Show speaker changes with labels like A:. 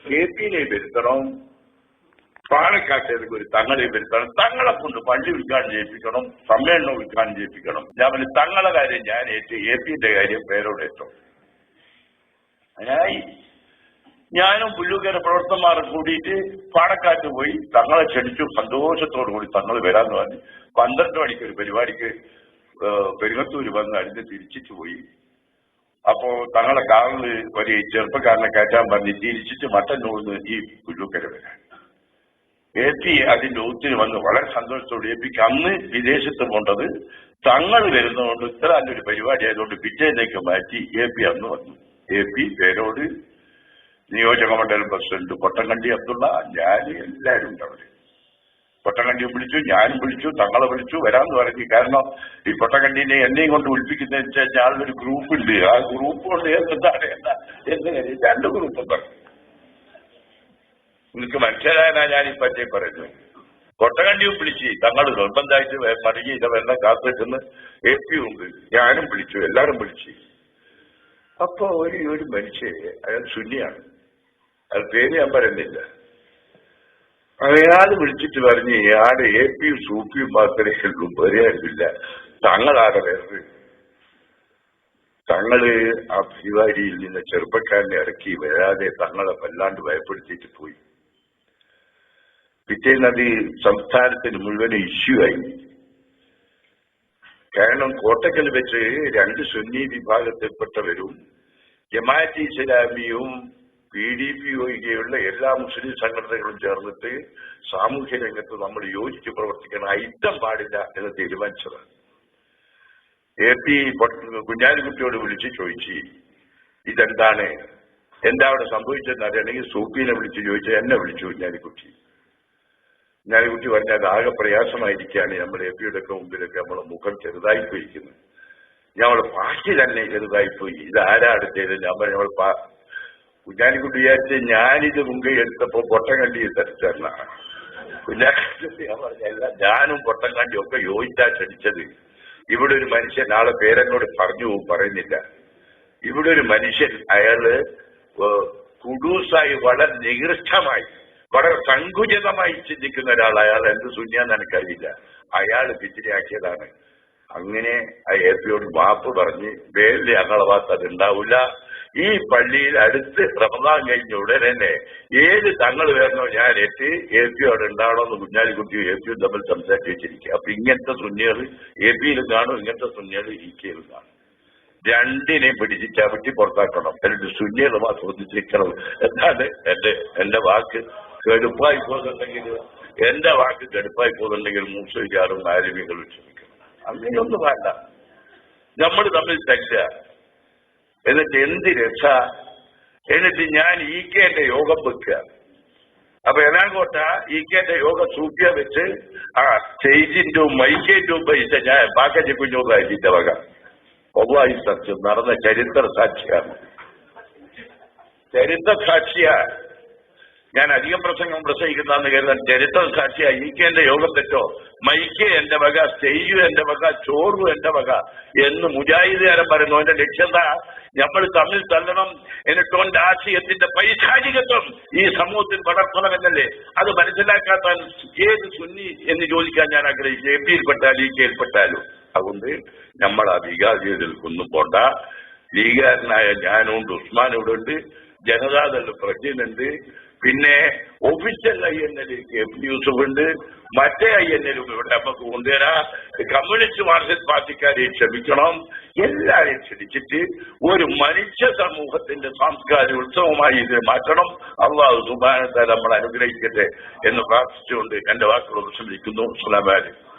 A: KP-നെ വരുത്തണം, പാലക്കാട്ടേക്ക് ഒരു തങ്ങളെ വരുത്തണം, തങ്ങളെ കൊണ്ട് പള്ളി ഉദ്ഘാടനം ചെയ്യിപ്പിക്കണം, സമ്മേളനം ഉദ്ഘാടനം ചെയ്യിപ്പിക്കണം. ഞാൻ പറഞ്ഞു തങ്ങളെ കാര്യം ഞാൻ ഏറ്റ്, AP-ന്റെ കാര്യം പേരോടേറ്റോ. അതിനായി ഞാനും പുല്ലൂക്കര പ്രവർത്തകന്മാരും കൂടിയിട്ട് പാലക്കാട്ട് പോയി തങ്ങളെ ക്ഷണിച്ചു. സന്തോഷത്തോടു കൂടി തങ്ങൾ വരാന്ന് പറഞ്ഞ് 12 മണിക്ക് ഒരു പരിപാടിക്ക് പെരുങ്ങത്തൂര് വന്ന് അടിഞ്ഞ് തിരിച്ചിട്ട് പോയി. അപ്പോ തങ്ങളെ കാറിൽ ഒരു ചെറുപ്പക്കാരനെ കയറ്റാൻ പറഞ്ഞ് തിരിച്ചിട്ട് മട്ടന്നൂർന്ന് ഈ പുല്ലൂക്കര വരാൻ. AP അതിന്റെ ഒത്തിന് വന്ന് വളരെ സന്തോഷത്തോടെ APക്ക് അന്ന് വിദേശത്ത് പോണ്ടത് തങ്ങൾ വരുന്നതുകൊണ്ട് ഇത്ര നല്ലൊരു പരിപാടി ആയതുകൊണ്ട് പിറ്റേന്നേക്ക് മാറ്റി AP അന്ന് വന്നു. AP പേരോട് നിയോജക മണ്ഡലം പ്രസിഡന്റ് കൊട്ടങ്കണ്ടി അബ്ദുള്ള, ഞാൻ എല്ലാവരും ഉണ്ട് അവിടെ. കൊട്ടങ്കണ്ടിയും വിളിച്ചു, ഞാനും വിളിച്ചു, തങ്ങളെ വിളിച്ചു വരാമെന്ന് പറഞ്ഞു. കാരണം ഈ കൊട്ടങ്കണ്ടിനെ എന്നെയും കൊണ്ട് വിളിപ്പിക്കുന്നതെന്ന് വെച്ചാൽ ആളൊരു ഗ്രൂപ്പ് ഉണ്ട്. ആ ഗ്രൂപ്പ് കൊണ്ട് എന്താണ് എന്ന് 2 ഗ്രൂപ്പ് പറഞ്ഞു. നിങ്ങൾക്ക് മനസ്സിലാകാനാ ഞാനീ പറ്റി പറയുന്നത്. കൊട്ടകണ്ടിയും വിളിച്ച് തങ്ങൾ നിർബന്ധമായിട്ട് മറിഞ്ഞ് ഇത് വെള്ളം കാത്തിട്ടെന്ന് AP ഉണ്ട്, ഞാനും വിളിച്ചു, എല്ലാരും വിളിച്ച്. അപ്പൊ ഒരു മനുഷ്യൻ, അയാൾ സുന്നിയാണ്, അയാൾ പേര് ഞാൻ പറയുന്നില്ല, അയാൾ വിളിച്ചിട്ട് പറഞ്ഞ് ആടെ APയും സൂപ്പിയും മാത്രമേ ഉള്ളൂ, വേറെയാരുമില്ല, തങ്ങളാടെ വേറെ. തങ്ങള് ആ പരിപാടിയിൽ നിന്ന് ചെറുപ്പക്കാരനെ ഇറക്കി വരാതെ തങ്ങളെ വല്ലാണ്ട് ഭയപ്പെടുത്തിയിട്ട് പോയി. പിറ്റേന്ന് അത് സംസ്ഥാനത്തിന് മുഴുവൻ ഇഷ്യൂ ആയി. കാരണം കോട്ടക്കൽ വെച്ച് 2 സുന്നി വിഭാഗത്തിൽപ്പെട്ടവരും ജമാഅത്തെ ഇസ്ലാമിയും PDP ഒഴികെയുള്ള എല്ലാ മുസ്ലിം സംഘടനകളും ചേർന്നിട്ട് സാമൂഹ്യ രംഗത്ത് നമ്മൾ യോജിച്ച് പ്രവർത്തിക്കണം, ഐക്യം പാടില്ല എന്ന് തീരുമാനിച്ചതാണ്. AP കുഞ്ഞാലിക്കുട്ടിയോട് വിളിച്ച് ചോദിച്ച് ഇതെന്താണ്, എന്താ അവിടെ സംഭവിച്ചതെന്ന് അറിയണമെങ്കിൽ സൂപ്പീനെ വിളിച്ച് ചോദിച്ചാൽ എന്നെ വിളിച്ചു കുഞ്ഞാലിക്കുട്ടി. കുഞ്ഞാലിക്കുട്ടി പറഞ്ഞാൽ അത് ആകെ പ്രയാസമായിരിക്കുകയാണ്, നമ്മൾ AP-യുടെ ഒക്കെ മുമ്പിലൊക്കെ നമ്മളെ മുഖം ചെറുതായിപ്പോയിരിക്കുന്നത്, ഞമ്മളെ പാർട്ടി തന്നെ ചെറുതായിപ്പോയി, ഇത് ആരാ അടുത്തേത്. ഞാൻ പറഞ്ഞു നമ്മൾ കുഞ്ഞാലിക്കുട്ടി വിചാരിച്ച് ഞാനിത് മുൻകൈ എടുത്തപ്പോ പൊട്ടങ്കണ്ടി തെറ്റാണ്. കുഞ്ഞാലിക്കുട്ടി ഞാൻ പറഞ്ഞല്ല, ഞാനും പൊട്ടങ്കണ്ടിയും ഒക്കെ യോജിച്ചാ ക്ഷണിച്ചത്. ഇവിടെ ഒരു മനുഷ്യൻ, നാളെ പേരെന്നോട് പറഞ്ഞു പോകും, പറയുന്നില്ല, ഇവിടെ ഒരു മനുഷ്യൻ അയാള് കുടൂസായി വളരെ നികൃഷ്ടമായി വളരെ സങ്കുചിതമായി ചിന്തിക്കുന്ന ഒരാൾ, അയാൾ എന്ത് സുന്യാന്ന് എനിക്കറിയില്ല, അയാൾ പിച്ചിരിയാക്കിയതാണ്. അങ്ങനെ ആ AP-യോട് മാപ്പ് പറഞ്ഞ് വേലിൽ ഞങ്ങളെ ഭാഗത്ത് അത് ഉണ്ടാവില്ല, ഈ പള്ളിയിൽ അടുത്ത് റമദാൻ കഴിഞ്ഞ ഉടനെ തന്നെ ഏത് തങ്ങൾ വരണോ ഞാൻ ഏറ്റ് AP-യോട് ഉണ്ടാവണമെന്ന് കുഞ്ഞാലിക്കുട്ടിയും AP-യും തമ്മിൽ സംസാരിച്ച് വെച്ചിരിക്കുക. അപ്പൊ ഇങ്ങനത്തെ സുന്നികൾ AP-യിലും കാണും, ഇങ്ങനത്തെ സുന്നികൾ EK-യിലും കാണും. 2നെയും പിടിച്ച് ചവിട്ടി പുറത്താക്കണം, എന്നിട്ട് സുന്നികൾ ആസ്വദിച്ചിരിക്കണം. എന്താണ് എന്റെ വാക്ക് കടുപ്പായി പോകുന്നുണ്ടെങ്കിൽ, എന്റെ വാക്ക് കടുപ്പായി പോകുന്നുണ്ടെങ്കിൽ മൂസയിലും ആലിമികളും ക്ഷമിക്കണം. അങ്ങനെയൊന്നും വേണ്ട, നമ്മൾ തമ്മിൽ തല്ല. എന്നിട്ട് എന്ത് രക്ഷ, എന്നിട്ട് ഞാൻ EK-ന്റെ യോഗം വെക്കുക. അപ്പൊ എനാങ്കോട്ട EK-ന്റെ യോഗം സൂക്ഷിയ വെച്ച് ആ സ്റ്റേജിന്റെ മൈക്കേന്റെ പൈസ ഞാൻ പാക്കറ്റ് കുഞ്ഞോറായിട്ട് വക ഒവ്വായി സത്യം നടന്ന ചരിത്ര സാക്ഷിയാണ്, ചരിത്ര സാക്ഷിയാ. ഞാൻ അധികം പ്രസംഗിക്കുന്നതെന്ന് കരുതാൻ ചരിത്ര സാക്ഷിയാ. EK-ന്റെ യോഗം തെറ്റോ, മൈക്ക് എന്റെ വക, സ്റ്റേജു എന്റെ വക, ചോറും എന്റെ വക എന്ന് മുജാഹിദുകാരൻ പറയുന്നു. എന്റെ ലക്ഷ്യം എന്താ, നമ്മൾ തമ്മിൽ തല്ലണം, എന്നിട്ടോന്റെ ആശയത്തിന്റെ പൈശാചികത്വം ഈ സമൂഹത്തിൽ വളർത്തണമെന്നല്ലേ. അത് മനസ്സിലാക്കാത്ത ഏത് സുന്നി എന്ന് ചോദിക്കാൻ ഞാൻ ആഗ്രഹിച്ചു, AP-യിൽപ്പെട്ടാലും EK-യിൽപ്പെട്ടാലും. അതുകൊണ്ട് നമ്മൾ ആ വികാരിയിൽ ഒന്നും പോണ്ട. ലീഗുകാരനായ ഞാനുണ്ട്, ഉസ്മാനോട് ഉണ്ട്, ജനതാദൾ പ്രജ്ഞനുണ്ട്, പിന്നെ ഒഫീഷ്യൽ INL KP യൂസഫ് ഉണ്ട്, മറ്റേ INL-ഉം ഇവിടെ നമുക്ക് കൊണ്ടുവരാം. കമ്മ്യൂണിസ്റ്റ് മാർക്സിസ്റ്റ് പാർട്ടിക്കാരെ ക്ഷമിക്കണം, എല്ലാവരെയും ക്ഷണിച്ചിട്ട് ഒരു മനുഷ്യ സമൂഹത്തിന്റെ സാംസ്കാരിക ഉത്സവമായി ഇത് മാറ്റണം. അല്ലാഹു സുബ്ഹാനഹു വ തആല നമ്മളെ അനുഗ്രഹിക്കട്ടെ എന്ന് പ്രാർത്ഥിച്ചുകൊണ്ട് എന്റെ വാക്കുകൾ ഉപസംഹരിക്കുന്നു. അസ്സലാമു അലൈക്കും.